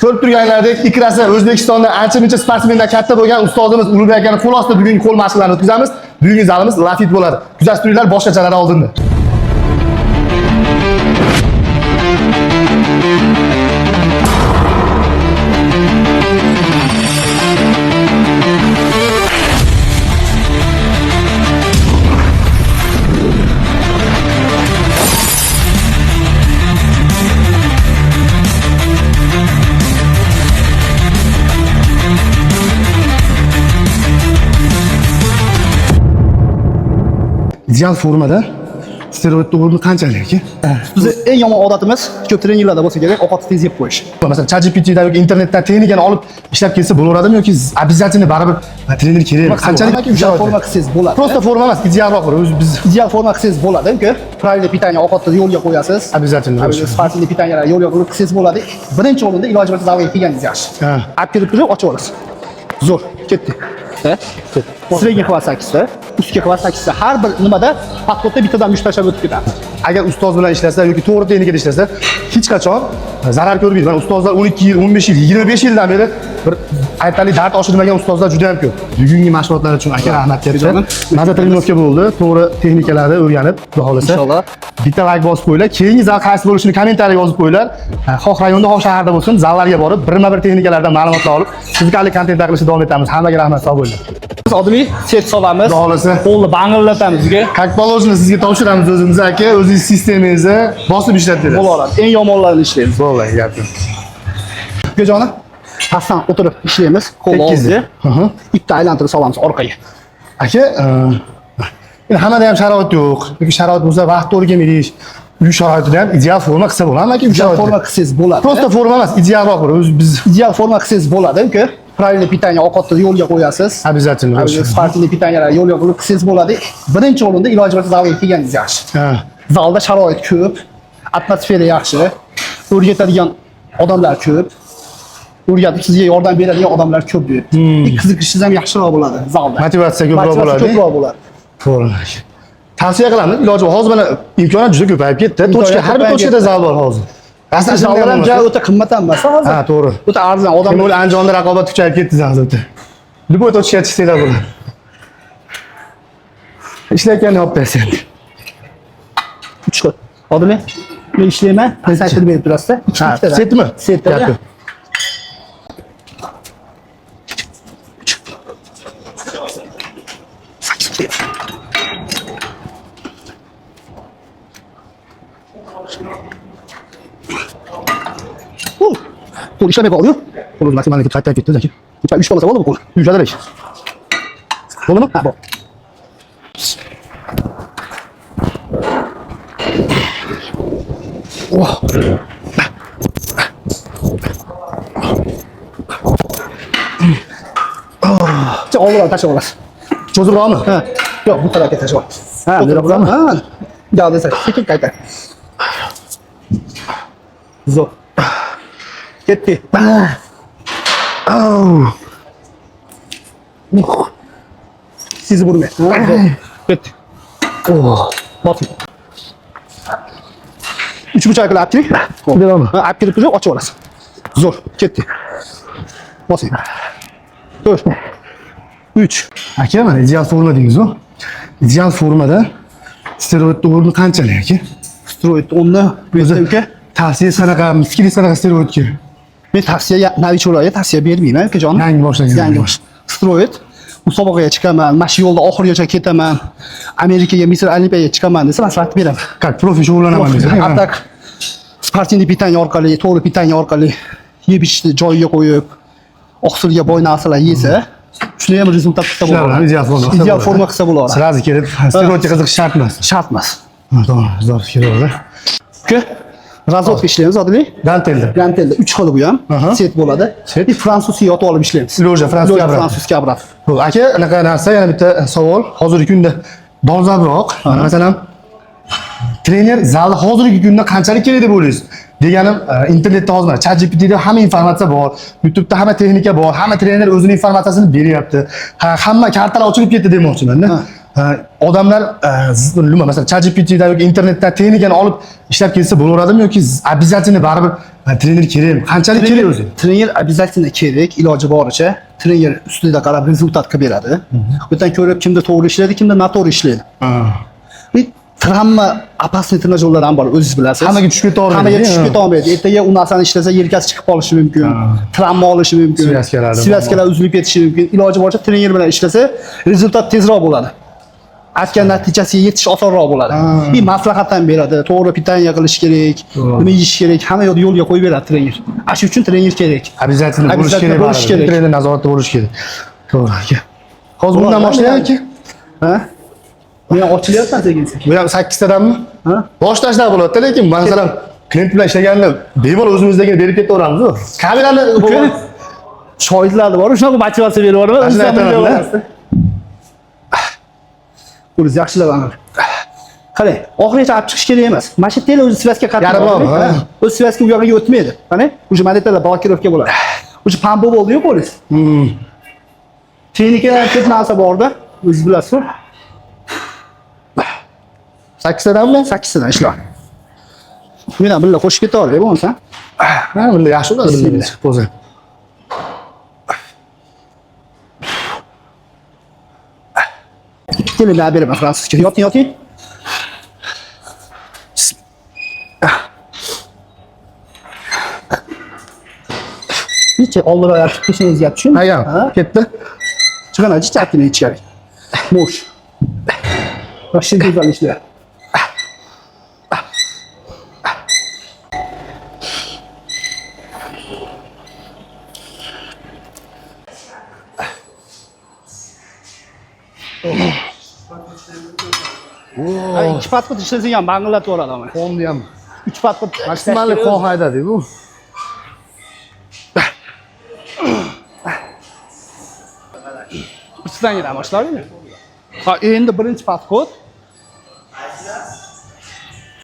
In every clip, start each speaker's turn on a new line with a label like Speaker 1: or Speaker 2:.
Speaker 1: Ko'rib turganlaridek ikrasi O'zbekistonda ancha-muncha sportsmenlar katta bo'lgan ustozimiz Ulug'bek akani qo'l ostida bugungi qo'l mashqlarini o'tkazamiz. Bugungi zalimiz Lafit bo'ladi. Kuzatib turinglar boshqachalari oldinda. İdeal formada steroid o'rni qanchalik aka?
Speaker 2: Bizni eng yomon odatimiz ko'p trenerlarda bo'lsa kerak, ovqatni tez yeb qo'yish.
Speaker 1: Masalan, ChatGPT'dan yoki internetdan texnikani olib ishlab kelsa bo'laveradimi yoki обязательно baribir trener kerak?
Speaker 2: Qanchalik ideal forma qilsangiz bo'ladi.
Speaker 1: Просто forma emas, idealroq bir o'zi biz
Speaker 2: Ideal forma qilsangiz bo'ladi. Правильный питание ovqatni yo'lga qo'yasiz.
Speaker 1: обязательно.
Speaker 2: Sportli pitanyalar yo'lga qo'yib qilsangiz bo'ladi. Birinchi o'rinda iloji bo'lsa zalga kelganingiz yaxshi.
Speaker 1: Ha.
Speaker 2: Olib kelib turib ochib olasiz. Zo'r, ketdi. Sredniy qilyapsiz 8 ta, ustga qilyapsiz 8 ta. Har bir nimada podxodda bittadan 3 tashlab o'tib ketadi.
Speaker 1: Agar ustoz bilan ishlasa yoki to'g'ri texnikada ishlasa, hech qachon zarar ko'rmaydi. Mana ustozlar 12 yil, 15 yil, 25 yildan beri bir aytalik dard oshirmagan ustozlar juda ham ko'p. Bugungi mashg'ulotlar uchun aka rahmat katta. Mazza trenirovka bo'ldi. To'g'ri texnikalarni o'rganib, xudo xolasa.
Speaker 2: Inshaalloh.
Speaker 1: Bitta like bosib qo'yinglar. Keyingi zal qaysi bo'lishini kommentariyaga yozib qo'yinglar. Xoh rayonda, xoh shaharda bo'lsin, zallarga borib, birma-bir texnikalardan ma'lumotlar olib, fizikallik kontentlar qilishni davom etamiz. Hammaga rahmat, sog' bo'linglar.
Speaker 2: Biz oddiy set solamiz.
Speaker 1: Xudo xolasa.
Speaker 2: Qo'lni bangillatamiz sizga.
Speaker 1: Как положено sizga topshiramiz o'zimiz aka, o'zingiz sistemangizni bosib ishlatib
Speaker 2: Bo'laveradi. Eng yomonlarini ishlaymiz.
Speaker 1: Bo'ladi, gap yo'q.
Speaker 2: Ukajoni, pastdan o'tirib ishlaymiz. Qo'lni oldiga. Bitta aylantirib solamiz orqaga.
Speaker 1: Aka, endi hammada ham sharoit yo'q. Yoki sharoit bo'lsa, vaqt o'rganmaylik. Uy sharoitida ham ideal forma qilsa bo'ladimi aka?
Speaker 2: Ideal forma qilsangiz bo'ladi.
Speaker 1: Просто forma emas, idealroq bir o'zi biz
Speaker 2: Ideal forma qilsangiz bo'ladi, uka. Правильный питание ovqatni yo'lga qo'yasiz.
Speaker 1: обязательно.
Speaker 2: Sportli pitanyalar yo'lga qo'yib qilsangiz bo'ladi. Birinchi o'rinda iloji bo'lsa zalga kelganingiz yaxshi.
Speaker 1: Ha.
Speaker 2: Zalda sharoit ko'p, atmosfera yaxshi, o'rgatadigan odamlar ko'p. O'rgatib sizga yordam beradigan odamlar ko'p deb. Qiziqishingiz ham yaxshiroq bo'ladi zalda.
Speaker 1: Motivatsiya ko'proq bo'ladi.
Speaker 2: Ko'proq bo'ladi.
Speaker 1: To'g'ri. Tavsiya qilaman. Iloji bor. Hozir mana imkoniyat juda ko'payib ketdi. Tochka har bir tochkada zal bor hozir.
Speaker 2: Asli zallar ham joy o'ta qimmat ham emas hozir.
Speaker 1: Ha, to'g'ri.
Speaker 2: O'ta arzon odam.
Speaker 1: Men o'ylayman Andijonda raqobat kuchayib ketdi hozirda. Любой tochkaga chiqsanglar bo'ladi. Ishlayotganini olib bersin.
Speaker 2: 3 qo'l. Oddiy. Men ishlayman, saytini berib turasiz-da.
Speaker 1: Ha, setmi?
Speaker 2: Setda. Qo'l ishlamay qoldi-yu. Qo'l maksimal qaytib ketdi zaki. 3 bo'lsa bo'ladi bu qo'l. Yumshadilik. Bo'ldimi? Ha, bo'ldi. Oh. Oldilar tashlab olasiz.
Speaker 1: Cho'zibroqmi?
Speaker 2: Ha. Yo'q, bu tarafga tashlab olasiz. Ha,
Speaker 1: o'tiraverami?
Speaker 2: Ha. Yo'q desa, sekin qayta. Zo'r. Ketdi. Sizni burmay. Ketdi. Oh, bosing. 3,5 olib kiring.
Speaker 1: Berami?
Speaker 2: Ha, olib kirib turib ochib olasiz. Zo'r, ketdi. Bosing. 4 3
Speaker 1: Aka, mana ideal forma deymiz-ku. Ideal formada steroid o'rni qanchalik aka?
Speaker 2: Steroid o'rni o'zi
Speaker 1: tavsiya sanaqa, fikringiz qanaqa steroidga?
Speaker 2: Men tavsiya novichlarga tavsiya bermayman, ukajon.
Speaker 1: Yangi boshlagan.
Speaker 2: Yangi bosh. Steroid musobaqaga chiqaman, mana shu yo'lda oxirigacha ketaman, Amerikaga, Misr Olimpiyaga chiqaman desa, maslahat beraman.
Speaker 1: Как profi shug'ullanaman desa.
Speaker 2: Atak sportli pitanya orqali, to'g'ri pitanya orqali yeb ichishni joyiga qo'yib, oqsilga boy narsalar yesa, shuni ham rezultat qilsa bo'ladi.
Speaker 1: Ideal forma.
Speaker 2: Ideal forma qilsa bo'ladi.
Speaker 1: Sirazi kelib, steroidga qiziqish shart emas.
Speaker 2: Shart emas.
Speaker 1: To'g'ri, zo'r fikr bo'ldi.
Speaker 2: Uka, razvodka ishlaymiz oddiy.
Speaker 1: Dantelda.
Speaker 2: Dantelda 3 xil bu ham. Set bo'ladi.
Speaker 1: Set.
Speaker 2: Fransuzcha yotib olib ishlaymiz.
Speaker 1: Loja
Speaker 2: fransuzcha obrat.
Speaker 1: Aka, anaqa narsa yana bitta savol. Hozirgi kunda dolzarbroq. Masalan, trener zalda hozirgi kunda qanchalik kerak deb o'ylaysiz? Deganim, internetda hozir ChatGPTda hamma informatsiya bor, YouTube'da hamma texnika bor, hamma trener o'zining informatsiyasini beryapti. Hamma kartalar ochilib ketdi demoqchiman-da. odamlar nima masalan ChatGPT'dan yoki internetdan texnikani olib ishlab kelsa bo'laveradimi yoki обязательно baribir trener kerakmi? Qanchalik kerak o'zi?
Speaker 2: Trener обязательно kerak, iloji boricha. Trener ustida qarab rezultat qilib beradi. Bu yerdan ko'rib kimda to'g'ri ishlaydi, kimda noto'g'ri ishlaydi. Bir travma opasniy trenajyorlar ham bor, o'zingiz bilasiz.
Speaker 1: Hammaga tushib ketaveradi.
Speaker 2: Hammaga tushib ketaolmaydi. Ertaga u narsani ishlasa yelkasi chiqib qolishi mumkin. Travma olishi mumkin. Svязкалар uzilib ketishi mumkin. Iloji boricha trener bilan ishlasa, rezultat tezroq bo'ladi. Aytgan natijasiga yetish osonroq bo'ladi. Bir maslahat ham beradi. To'g'ri pitaniya qilish kerak, nima yeyish kerak, hamma yo'lga qo'yib beradi trener. Shu uchun trener kerak.
Speaker 1: Обязательно bo'lish kerak. Trener nazoratda bo'lish kerak. To'g'ri aka. Hozir bundan boshlayapti.
Speaker 2: Ha? Men ochilyapman sekin-sekin.
Speaker 1: Bu ham 8 tadanmi?
Speaker 2: Ha?
Speaker 1: Bosh tashlab bo'ladida, lekin masalan klient bilan ishlaganda bemalol o'zimizdagini berib ketaveramiz-ku. Kamerani
Speaker 2: shoidlar bor, shunaqa motivatsiya berib yuboradi. O'zingiz yaxshilab aniq. Qarang, oxirigacha olib chiqish kerak emas. Mana shu tele o'zi svязка qattiq. O'z svязка u yoqqa o'tmaydi. Qarang, o'sha monetalar blokirovka bo'ladi. O'sha pampo bo'ldi-yu polis. Texnikadan ko'p narsa bor-da, o'zingiz bilasiz.
Speaker 1: 8 tadanmi?
Speaker 2: 8 tadan ishlar. Meni birga qo'shib ketaverib bo'lmasa.
Speaker 1: Ha, bunday yaxshi bo'ladi, bunday chiqib bo'lsa.
Speaker 2: Kelin ben beraman fransuzcha. Yoting. Necha oldira oyoq peshingiz yap tushun.
Speaker 1: Ha, ketdi.
Speaker 2: Chiqana jichakini ichkari. Mo'sh. Vashington güzel ishlar. Ay, 2 pasport ishlasa ham banglatib oladi ama.
Speaker 1: Qo'mni ham
Speaker 2: 3 pasport
Speaker 1: maksimal qon haydadi bu.
Speaker 2: Ustidan yana boshladingmi? Ha, endi birinchi pasport.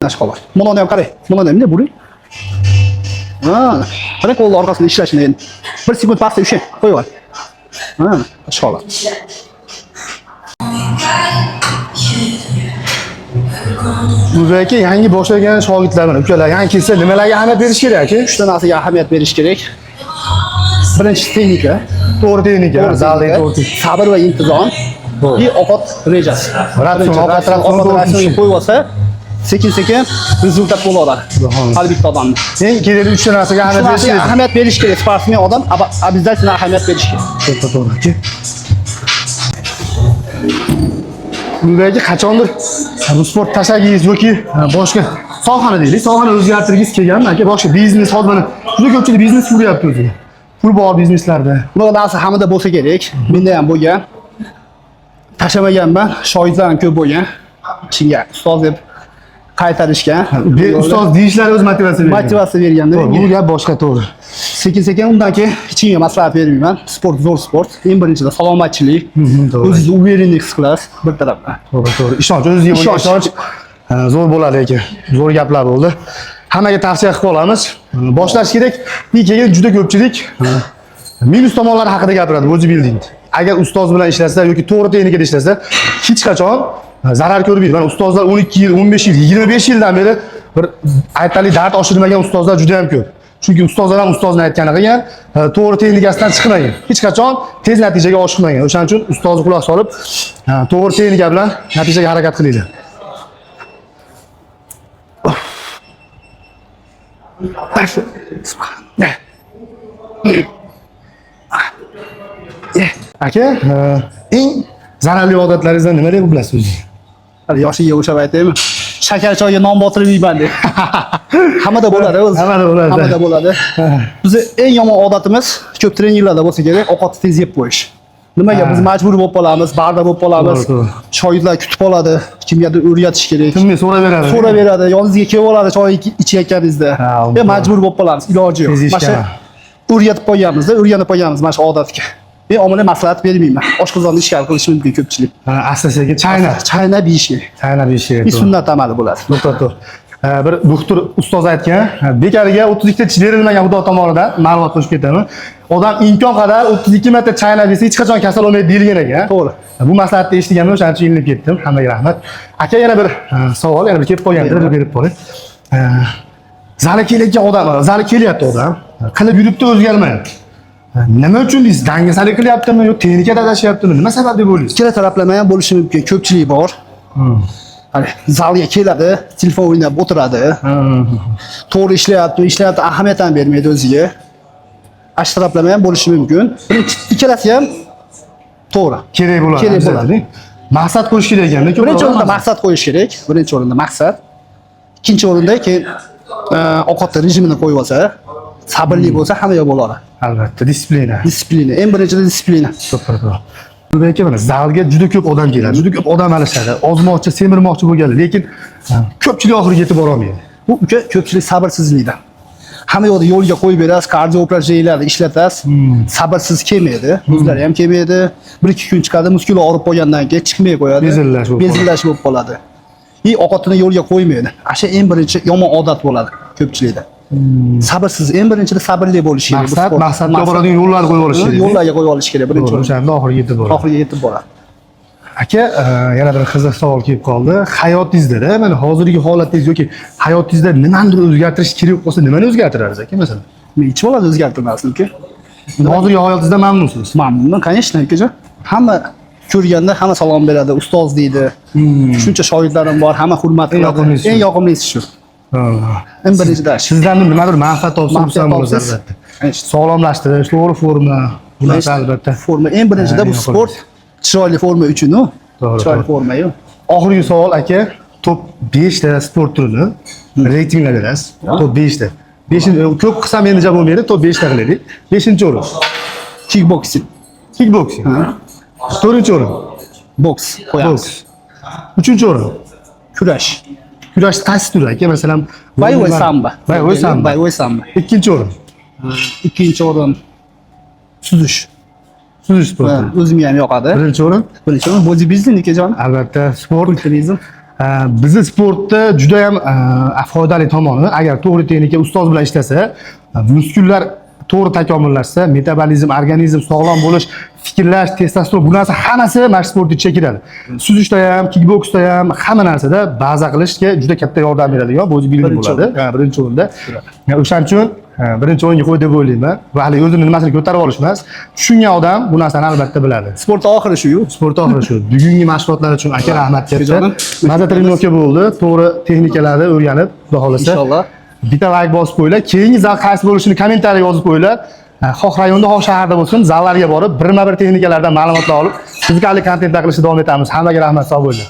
Speaker 2: Nashqolar. Buni ham qarang. Buni ham bunday buring. Ha, qarang qo'lni orqasida ishlashini endi. 1 sekund pastda ushlang, qo'yib ol. Ha, nashqolar.
Speaker 1: Bularga yangi boshlagan shogirdlar bilan ukalar yangi kelsa nimalarga ahamiyat berish kerak aka?
Speaker 2: 3 ta narsaga ahamiyat berish kerak. Birinchi texnika,
Speaker 1: To'g'ri texnika, zalda to'g'ri.
Speaker 2: sabr va intizom. Bir ovqat rejasi. Ratsion qo'yib olsa, sekin-sekin rezultat bo'laveradi. Har bitta odamni.
Speaker 1: Eng kerakli 3 ta narsaga ahamiyat berish kerak.
Speaker 2: Ahamiyat berish kerak. Sportmen odam обязательно ahamiyat berish kerak.
Speaker 1: To'g'ri aka. Bularga qachondir bu sport tashlagingiz yoki boshqa sohani deylik, sohani o'zgartirgingiz kelganmi aka? Boshqa biznes xodimani juda ko'pchilik biznes quryapti o'ziga. Pul bor bizneslarda.
Speaker 2: Bunaqa narsa hammada bo'lsa kerak. Menda ham bo'lgan. Tashlamaganman, shoidlar ham ko'p bo'lgan. Shunga ustoz deb qaytarishgan.
Speaker 1: Ustoz deyishlari o'z
Speaker 2: motivatsiya berganda.
Speaker 1: Bu gap boshqa to'g'ri.
Speaker 2: Sekin-sekin undan keyin hech kimga maslahat bermayman. Sport zo'r sport. Eng birinchidan salomatchilik. O'zingizni uverенlik his qilasiz bir tarafdan.
Speaker 1: To'g'ri. Ishonch, o'zingizga bo'lgan ishonch zo'r bo'ladi aka. Zo'r gaplar bo'ldi. Hammaga tavsiya qilib qolamiz. Boshlash kerak. Keyin juda ko'pchilik minus tomonlari haqida gapiradi bodybuilding. Agar ustoz bilan ishlasa yoki to'g'ri texnikada ishlasa, hech qachon zarar ko'rmaydi. Mana ustozlar 12 yil, 15 yil, 25 yildan beri bir aytali dard oshirmagan ustozlar juda ham ko'p. Chunki ustozlar ham ustozning aytganini qilgan, to'g'ri texnikasidan chiqmagan. Hech qachon tez natijaga oshmagan. O'shaning uchun ustozni quloq solib, to'g'ri texnika bilan natijaga harakat qilinglar. Aka, eng zararli odatlaringizdan nima deb bilasiz o'zingiz?
Speaker 2: Hali yoshiga o'xshab aytaymi? Shakar choyga non botirib yeyman deb. Hammada bo'ladi o'zi. Hammada bo'ladi. Bizni eng yomon odatimiz ko'p trenerlarda bo'lsa kerak, ovqatni tez yeb qo'yish. Nimaga biz majbur bo'lib qolamiz, barda bo'lib qolamiz. Shogirdlar kutib qoladi, kimgadir o'rgatish kerak.
Speaker 1: Kimga so'raveradi?
Speaker 2: So'raveradi, yoningizga kelib oladi choy ichayotganingizda. Majbur bo'lib qolamiz, iloji yo'q. Mana shu o'rgatib qo'yganmiz-da, o'rganib qo'yganmiz mana shu odatga. Men ommaga maslahat bermayman. Oshqozonni ichkari qilish mumkin ko'pchilik.
Speaker 1: Asta-sekin chaynab yeyish kerak.
Speaker 2: Chaynab yeyish kerak.
Speaker 1: Chaynab yeyish kerak.
Speaker 2: Bir sunnat amali bo'ladi.
Speaker 1: To'g'ri. bir doktor ustoz aytgan, bekariga 32 ta tish berilmagan xudo tomonidan ma'lumot qo'shib ketaman. Odam imkon qadar 32 marta chaynab yesa hech qachon kasal bo'lmaydi deyilgan ekan.
Speaker 2: To'g'ri.
Speaker 1: Bu maslahatni eshitganman, o'shaning uchun ilinib ketdim. Hammaga rahmat. Aka yana bir savol, yana bir kelib qolgandir, berib qo'ying. Zali kelayotgan odam, zali kelyapti odam, qilib yuribdi o'zgarmayapti. Nima uchun deysiz? Dangasalik qilyaptimi yo texnika adashyaptimi? Nima sabab deb o'ylaysiz?
Speaker 2: Ikkala taraflama ham bo'lishi mumkin. Ko'pchilik bor. Hani zalga keladi, telefon o'ynab o'tiradi. To'g'ri ishlayapti, ahamiyat ham bermaydi o'ziga. Ash taraflama ham bo'lishi mumkin. Ikkalasi ham to'g'ri.
Speaker 1: Kerak bo'ladi.
Speaker 2: Kerak bo'ladi.
Speaker 1: Maqsad qo'yish kerak ekan.
Speaker 2: Birinchi o'rinda maqsad qo'yish kerak. Birinchi o'rinda maqsad. Ikkinchi o'rinda keyin ovqat rejimini qo'yib olsa, sabrli bo'lsa hamma yo'q bo'ladi.
Speaker 1: Albatta, disiplina.
Speaker 2: Disiplina. Eng birinchisi disiplina.
Speaker 1: To'g'ri. Lekin mana zalga juda ko'p odam keladi, juda ko'p odam alishadi. Ozmoqchi, semirmoqchi bo'lganlar, lekin ko'pchilik oxiriga yetib bora olmaydi.
Speaker 2: Bu ko'pchilik sabrsizlikdan. Hamma yo'lda yo'lga qo'yib berasiz, kardio упражненияларni ishlatasiz. Sabrsiz kelmaydi, o'zlari ham kelmaydi. 1-2 kun chiqadi, muskula og'rib qolgandan keyin chiqmay qo'yadi. Bezillash bo'lib qoladi. Ovqatini yo'lga qo'ymaydi. Asha eng birinchi yomon odat bo'ladi ko'pchilikda. Sabrsiz, eng birinchida sabrli bo'lish kerak.
Speaker 1: Maqsadga boradigan yo'llarni qo'yib olish kerak.
Speaker 2: Yo'llarga qo'yib olish kerak birinchi o'rinda.
Speaker 1: O'shanda oxiriga yetib boradi.
Speaker 2: Oxiriga yetib boradi.
Speaker 1: Aka, yana bir qiziq savol kelib qoldi. Hayotingizda, mana hozirgi holatingiz yoki hayotingizda nimanidir o'zgartirish kerak bo'lsa, nimani o'zgartirarsiz aka masalan?
Speaker 2: Men hech bo'ladi o'zgartirmaslik.
Speaker 1: Hozirgi hayotingizdan mamnunsiz?
Speaker 2: Mamnunman, конечно, akajon. Hamma ko'rganda hamma salom beradi, ustoz deydi. Shuncha shogirdlarim bor, hamma hurmat qiladi. Eng yoqimlisi shu. Eng birinchida
Speaker 1: sizdan nimadir manfaat topsa bo'lsa albatta. Sog'lomlashtirish, to'g'ri forma, bular albatta.
Speaker 2: Forma eng birinchida bu sport chiroyli forma uchun-u. Chiroyli forma-yu.
Speaker 1: Oxirgi savol aka, top 5 ta sport turini reytinglar berasiz. Top 5 ta. 5 ko'p qilsam endi javob bo'lmaydi, top 5 ta qilaylik. 5-o'rin.
Speaker 2: Kickboxing.
Speaker 1: Kickboxing. 4-o'rin.
Speaker 2: Boks qo'yamiz.
Speaker 1: 3-o'rin.
Speaker 2: Kurash.
Speaker 1: Kurash qaysi turi aka? Masalan,
Speaker 2: Boyovoy samba.
Speaker 1: Boyovoy samba. 2-o'rin.
Speaker 2: 2-o'rin suzish.
Speaker 1: Suzish sporti.
Speaker 2: O'zimga ham yoqadi.
Speaker 1: 1-o'rin.
Speaker 2: Bodybuilding akajon.
Speaker 1: Albatta, sport
Speaker 2: turizm.
Speaker 1: Bizni sportda juda ham foydali tomoni, agar to'g'ri texnika ustoz bilan ishlasa, muskullar to'g'ri takomillashsa, metabolizm, organizm sog'lom bo'lish, fikrlash, testosteron bu narsa hammasi mana shu sport ichiga kiradi. Suzishda ham, kickboksda ham hamma narsada baza qilishga juda katta yordam beradigan bodybuilding bo'ladi. Birinchi o'rinda. O'shaning uchun birinchi o'ringa qo'y deb o'ylayman. Va hali o'zini nimasini ko'tarib olish emas. Tushungan odam bu narsani albatta biladi.
Speaker 2: Sport oxiri shu-yu.
Speaker 1: Sport oxiri shu. Bugungi mashg'ulotlar uchun aka rahmat katta. Maza trenirovka bo'ldi. To'g'ri texnikalarni o'rganib, xudo xolasa.
Speaker 2: Inshaalloh.
Speaker 1: Bitta like bosib qo'yinglar. Keyingi zal qaysi bo'lishini kommentariyaga yozib qo'yinglar. Xoh rayonda, xoh shaharda bo'lsin, zallarga borib, birma-bir texnikalardan ma'lumotlar olib, fizikallik kontentlar qilishni davom etamiz. Hammaga rahmat, sog' bo'linglar.